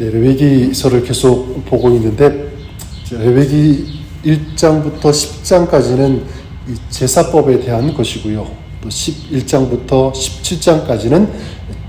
네, 레위기서를 계속 보고 있는데 레위기 1장부터 10장까지는 이 제사법에 대한 것이고요. 또 11장부터 17장까지는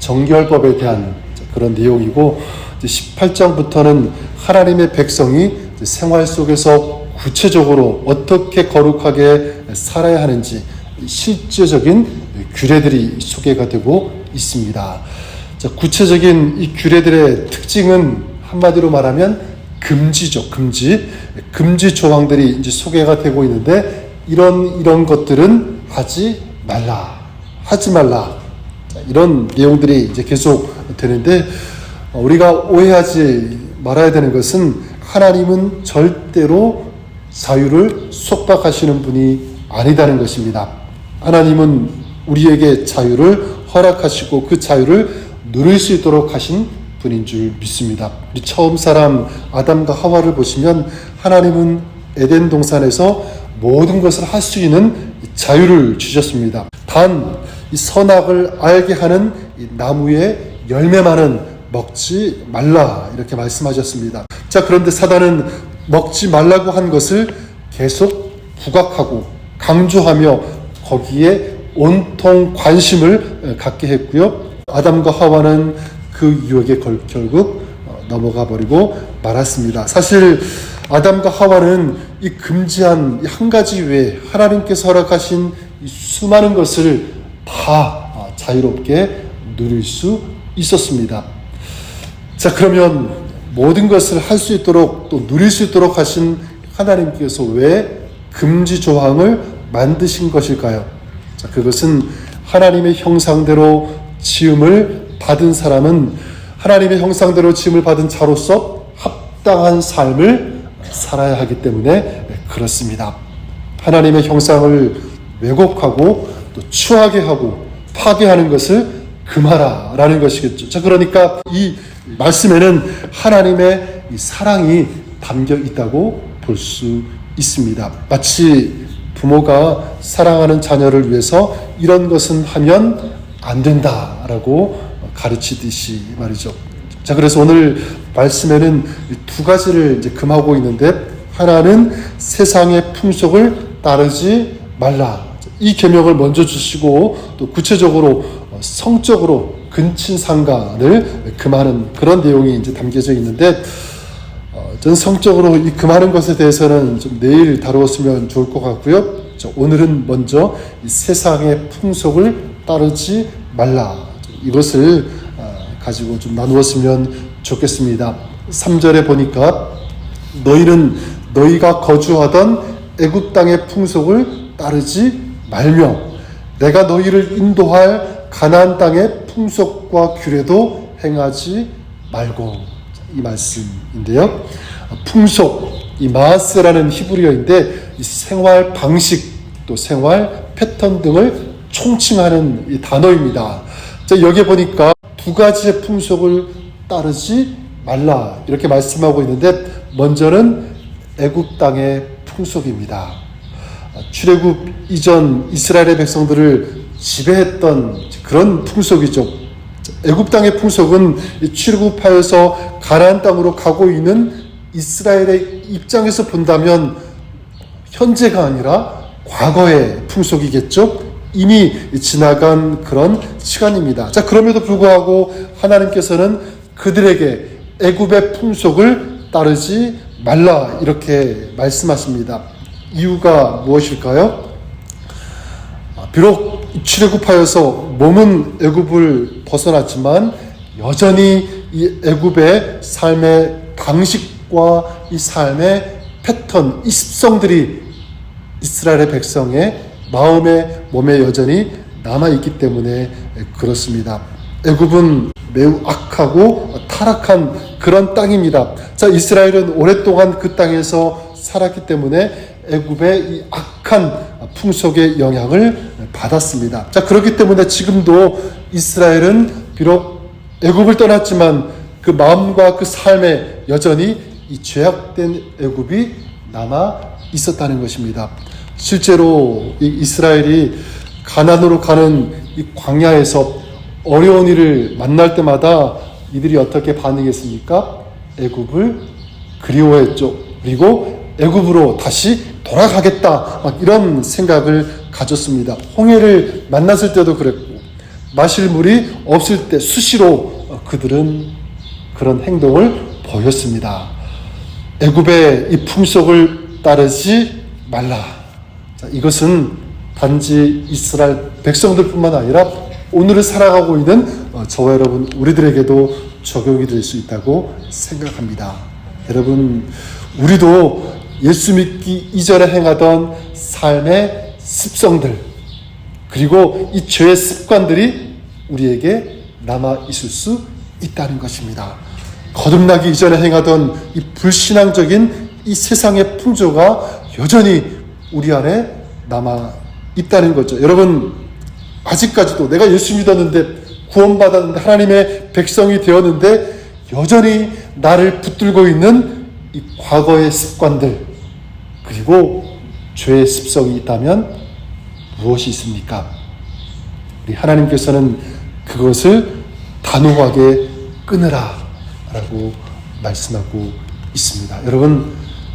정결법에 대한 그런 내용이고 18장부터는 하나님의 백성이 생활 속에서 구체적으로 어떻게 거룩하게 살아야 하는지 실제적인 규례들이 소개가 되고 있습니다. 구체적인 이 규례들의 특징은 한마디로 말하면 금지죠. 금지 조항들이 이제 소개가 되고 있는데 이런 것들은 하지 말라. 이런 내용들이 이제 계속 되는데 우리가 오해하지 말아야 되는 것은 하나님은 절대로 자유를 속박하시는 분이 아니다는 것입니다. 하나님은 우리에게 자유를 허락하시고 그 자유를 누릴 수 있도록 하신 분인 줄 믿습니다. 우리 처음 사람 아담과 하와를 보시면 하나님은 에덴 동산에서 모든 것을 할 수 있는 자유를 주셨습니다. 단 이 선악을 알게 하는 이 나무의 열매만은 먹지 말라 이렇게 말씀하셨습니다. 자, 그런데 사단은 먹지 말라고 한 것을 계속 부각하고 강조하며 거기에 온통 관심을 갖게 했고요. 아담과 하와는 그 유혹에 결국 넘어가 버리고 말았습니다. 사실 아담과 하와는 이 금지한 한 가지 외에 하나님께서 허락하신 이 수많은 것을 다 자유롭게 누릴 수 있었습니다. 자, 그러면 모든 것을 할 수 있도록 또 누릴 수 있도록 하신 하나님께서 왜 금지 조항을 만드신 것일까요? 자, 그것은 하나님의 형상대로 지음을 받은 사람은 하나님의 형상대로 지음을 받은 자로서 합당한 삶을 살아야 하기 때문에 그렇습니다. 하나님의 형상을 왜곡하고 또 추하게 하고 파괴하는 것을 금하라라는 것이겠죠. 자, 그러니까 이 말씀에는 하나님의 이 사랑이 담겨 있다고 볼 수 있습니다. 마치 부모가 사랑하는 자녀를 위해서 이런 것은 하면 안 된다라고 가르치듯이 말이죠. 자, 그래서 오늘 말씀에는 두 가지를 이제 금하고 있는데 하나는 세상의 풍속을 따르지 말라. 이 계명을 먼저 주시고 또 구체적으로 성적으로 근친상간을 금하는 그런 내용이 이제 담겨져 있는데 저는 성적으로 이 금하는 것에 대해서는 좀 내일 다루었으면 좋을 것 같고요. 오늘은 먼저 이 세상의 풍속을 따르지 말라. 이것을 가지고 좀 나누었으면 좋겠습니다. 3절에 보니까 너희는 너희가 거주하던 애굽 땅의 풍속을 따르지 말며 내가 너희를 인도할 가나안 땅의 풍속과 규례도 행하지 말고 이 말씀인데요. 풍속, 이 마아스라는 히브리어인데 이 생활 방식 또 생활 패턴 등을 총칭하는 이 단어입니다. 자, 여기에 보니까 두 가지의 풍속을 따르지 말라 이렇게 말씀하고 있는데 먼저는 애굽 땅의 풍속입니다. 출애굽 이전 이스라엘의 백성들을 지배했던 그런 풍속이죠. 애굽 땅의 풍속은 출애굽하여서 가나안 땅으로 가고 있는 이스라엘의 입장에서 본다면 현재가 아니라 과거의 풍속이겠죠. 이미 지나간 그런 시간입니다. 자, 그럼에도 불구하고 하나님께서는 그들에게 애굽의 풍속을 따르지 말라 이렇게 말씀하십니다. 이유가 무엇일까요? 비록 출애굽하여서 몸은 애굽을 벗어났지만 여전히 이 애굽의 삶의 방식과 이 삶의 패턴, 이 습성들이 이스라엘의 백성의 마음에 몸에 여전히 남아있기 때문에 그렇습니다. 애굽은 매우 악하고 타락한 그런 땅입니다. 자, 이스라엘은 오랫동안 그 땅에서 살았기 때문에 애굽의 이 악한 풍속의 영향을 받았습니다. 자, 그렇기 때문에 지금도 이스라엘은 비록 애굽을 떠났지만 그 마음과 그 삶에 여전히 이 죄악된 애굽이 남아 있었다는 것입니다. 실제로 이 이스라엘이 가나안으로 가는 이 광야에서 어려운 일을 만날 때마다 이들이 어떻게 반응했습니까? 애굽을 그리워했죠. 그리고 애굽으로 다시 돌아가겠다, 막 이런 생각을 가졌습니다. 홍해를 만났을 때도 그랬고, 마실 물이 없을 때 수시로 그들은 그런 행동을 보였습니다. 애굽의 이 풍속을 따르지 말라. 자, 이것은 단지 이스라엘 백성들뿐만 아니라 오늘을 살아가고 있는 저와 여러분, 우리들에게도 적용이 될 수 있다고 생각합니다. 여러분, 우리도 예수 믿기 이전에 행하던 삶의 습성들, 그리고 이 죄의 습관들이 우리에게 남아 있을 수 있다는 것입니다. 거듭나기 이전에 행하던 이 불신앙적인 이 세상의 풍조가 여전히 우리 안에 남아 있다는 거죠. 여러분, 아직까지도 내가 예수 믿었는데, 구원받았는데, 하나님의 백성이 되었는데 여전히 나를 붙들고 있는 이 과거의 습관들, 그리고 죄의 습성이 있다면 무엇이 있습니까? 우리 하나님께서는 그것을 단호하게 끊으라 라고 말씀하고 있습니다. 여러분,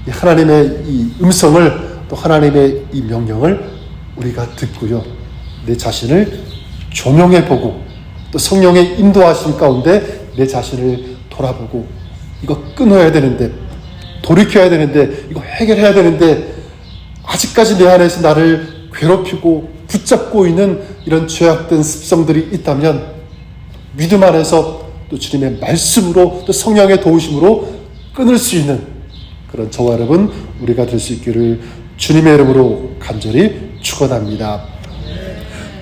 하나님의 이 음성을, 또 하나님의 이 명령을 우리가 듣고요, 내 자신을 조명해보고, 또 성령의 인도하심 가운데 내 자신을 돌아보고, 이거 끊어야 되는데, 돌이켜야 되는데, 이거 해결해야 되는데, 아직까지 내 안에서 나를 괴롭히고 붙잡고 있는 이런 죄악된 습성들이 있다면 믿음 안에서 또 주님의 말씀으로, 또 성령의 도우심으로 끊을 수 있는 그런 저와 여러분 우리가 될 수 있기를 주님의 이름으로 간절히 축원합니다.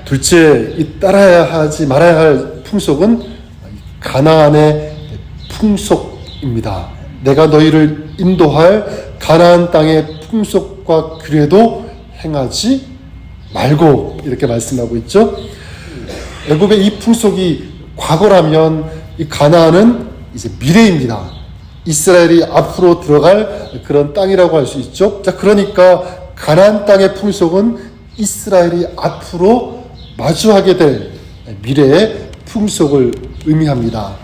둘째, 이 따라야 하지 말아야 할 풍속은 가나안의 풍속입니다. 내가 너희를 인도할 가나안 땅의 풍속과 규례도 행하지 말고, 이렇게 말씀하고 있죠. 애굽의 이 풍속이 과거라면 이 가나안은 이제 미래입니다. 이스라엘이 앞으로 들어갈 그런 땅이라고 할 수 있죠. 자, 그러니까 가나안 땅의 풍속은 이스라엘이 앞으로 마주하게 될 미래의 풍속을 의미합니다.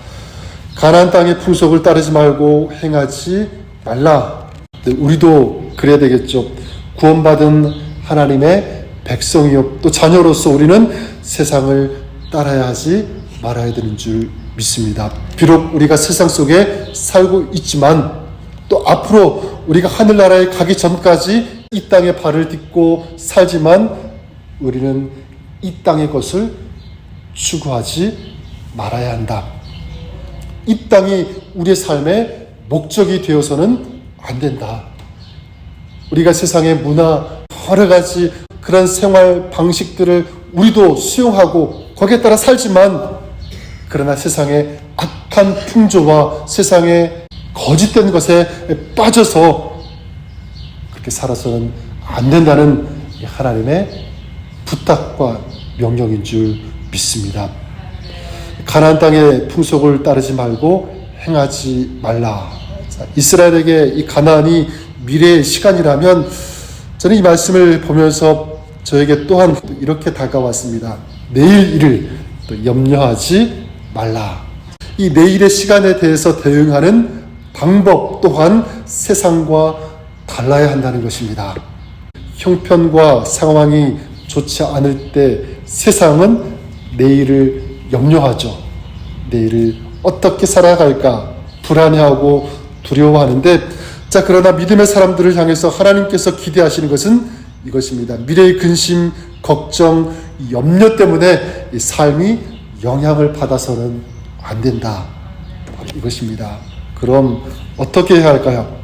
가나안 땅의 풍속을 따르지 말고 행하지 말라. 우리도 그래야 되겠죠. 구원받은 하나님의 백성이요, 또 자녀로서 우리는 세상을 따라야 하지 말아야 되는 줄 믿습니다. 비록 우리가 세상 속에 살고 있지만, 또 앞으로 우리가 하늘나라에 가기 전까지 이 땅에 발을 딛고 살지만, 우리는 이 땅의 것을 추구하지 말아야 한다. 이 땅이 우리의 삶의 목적이 되어서는 안 된다. 우리가 세상의 문화, 여러 가지 그런 생활 방식들을 우리도 수용하고 거기에 따라 살지만, 그러나 세상의 악한 풍조와 세상의 거짓된 것에 빠져서 그렇게 살아서는 안 된다는 하나님의 부탁과 명령인 줄 믿습니다. 가나안 땅의 풍속을 따르지 말고 행하지 말라. 이스라엘에게 이 가나안이 미래의 시간이라면, 저는 이 말씀을 보면서 저에게 또한 이렇게 다가왔습니다. 내일 일을 또 염려하지 말라. 이 내일의 시간에 대해서 대응하는 방법 또한 세상과 달라야 한다는 것입니다. 형편과 상황이 좋지 않을 때 세상은 내일을 염려하죠. 내일을 어떻게 살아갈까 불안해하고 두려워하는데, 자, 그러나 믿음의 사람들을 향해서 하나님께서 기대하시는 것은 이것입니다. 미래의 근심, 걱정, 염려 때문에 이 삶이 영향을 받아서는 안 된다. 이것입니다. 그럼 어떻게 해야 할까요?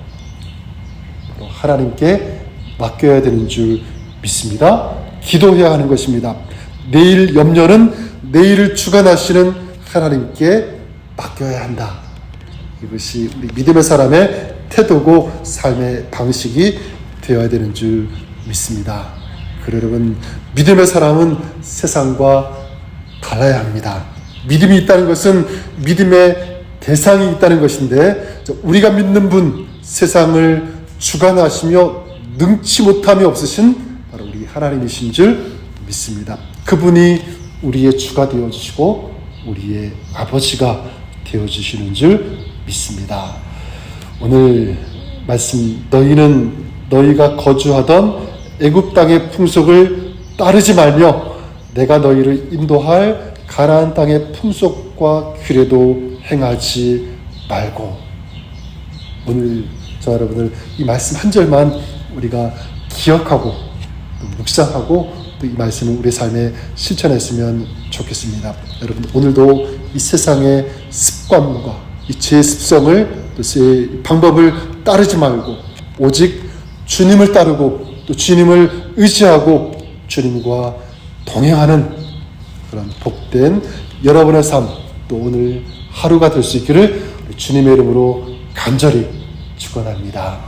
하나님께 맡겨야 되는 줄 믿습니다. 기도해야 하는 것입니다. 내일 염려는 내일을 주관하시는 하나님께 맡겨야 한다. 이것이 우리 믿음의 사람의 태도고 삶의 방식이 되어야 되는 줄 믿습니다. 그래, 여러분, 믿음의 사람은 세상과 달라야 합니다. 믿음이 있다는 것은 믿음의 대상이 있다는 것인데, 우리가 믿는 분, 세상을 주관하시며 능치 못함이 없으신 바로 우리 하나님이신 줄 믿습니다. 그분이 우리의 주가 되어주시고 우리의 아버지가 되어주시는 줄 믿습니다. 오늘 말씀, 너희가 거주하던 애굽 땅의 풍속을 따르지 말며 내가 너희를 인도할 가나안 땅의 풍속과 규례도 행하지 말고. 오늘 저 여러분들 이 말씀 한 절만 우리가 기억하고 또 묵상하고 또 이 말씀을 우리 삶에 실천했으면 좋겠습니다. 여러분, 오늘도 이 세상의 습관과 이 제 습성을 또 제 방법을 따르지 말고 오직 주님을 따르고 또 주님을 의지하고 주님과 동행하는 그런 복된 여러분의 삶, 또 오늘 하루가 될 수 있기를 주님의 이름으로 간절히 축원합니다.